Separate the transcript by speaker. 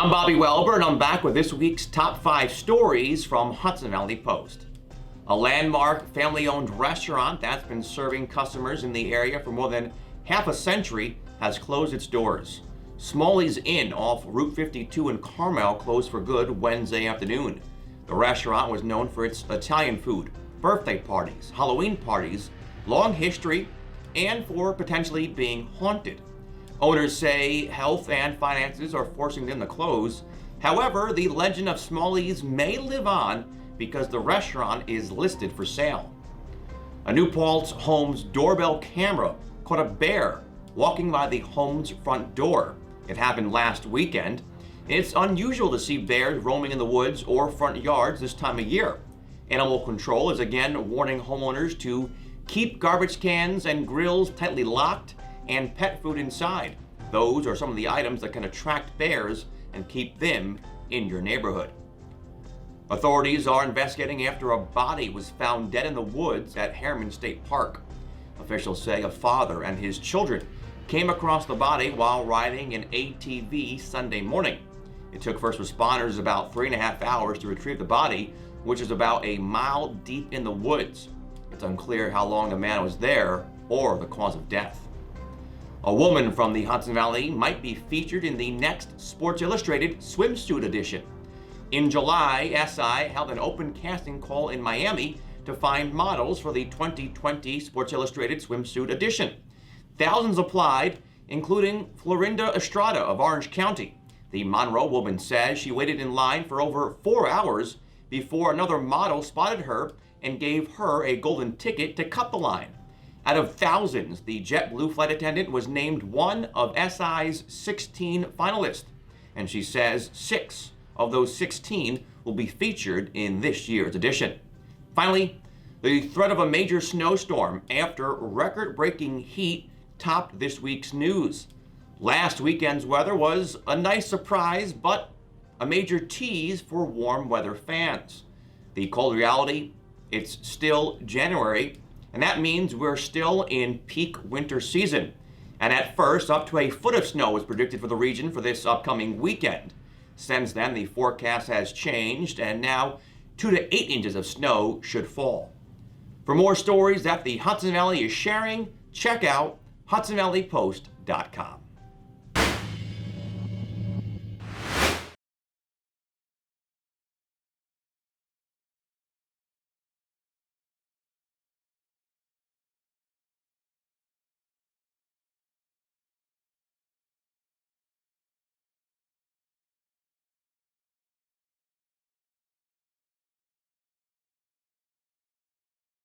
Speaker 1: I'm Bobby Welber, and I'm back with this week's top 5 stories from Hudson Valley Post. A landmark family-owned restaurant that's been serving customers in the area for more than half a century has closed its doors. Smalleys Inn off Route 52 in Carmel closed for good Wednesday afternoon. The restaurant was known for its Italian food, birthday parties, Halloween parties, long history, and for potentially being haunted. Owners say health and finances are forcing them to close. However, the legend of Smalleys may live on because the restaurant is listed for sale. A new Paltz home's doorbell camera caught a bear walking by the home's front door. It happened last weekend. It's unusual to see bears roaming in the woods or front yards this time of year. Animal control is again warning homeowners to keep garbage cans and grills tightly locked and pet food inside. Those are some of the items that can attract bears and keep them in your neighborhood. Authorities are investigating after a body was found dead in the woods at Harriman State Park. Officials say a father and his children came across the body while riding an ATV Sunday morning. It took first responders about 3.5 hours to retrieve the body, which is about a mile deep in the woods. It's unclear how long the man was there or the cause of death. A woman from the Hudson Valley might be featured in the next Sports Illustrated swimsuit edition. In July, SI held an open casting call in Miami to find models for the 2020 Sports Illustrated swimsuit edition. Thousands applied, including Florinda Estrada of Orange County. The Monroe woman says she waited in line for over 4 hours before another model spotted her and gave her a golden ticket to cut the line. Out of thousands, the JetBlue flight attendant was named one of SI's 16 finalists, and she says 6 of those 16 will be featured in this year's edition. Finally, the threat of a major snowstorm after record-breaking heat topped this week's news. Last weekend's weather was a nice surprise, but a major tease for warm weather fans. The cold reality, it's still January, and that means we're still in peak winter season. And at first, up to a foot of snow was predicted for the region for this upcoming weekend. Since then, the forecast has changed, and now 2 to 8 inches of snow should fall. For more stories that the Hudson Valley is sharing, check out HudsonValleyPost.com.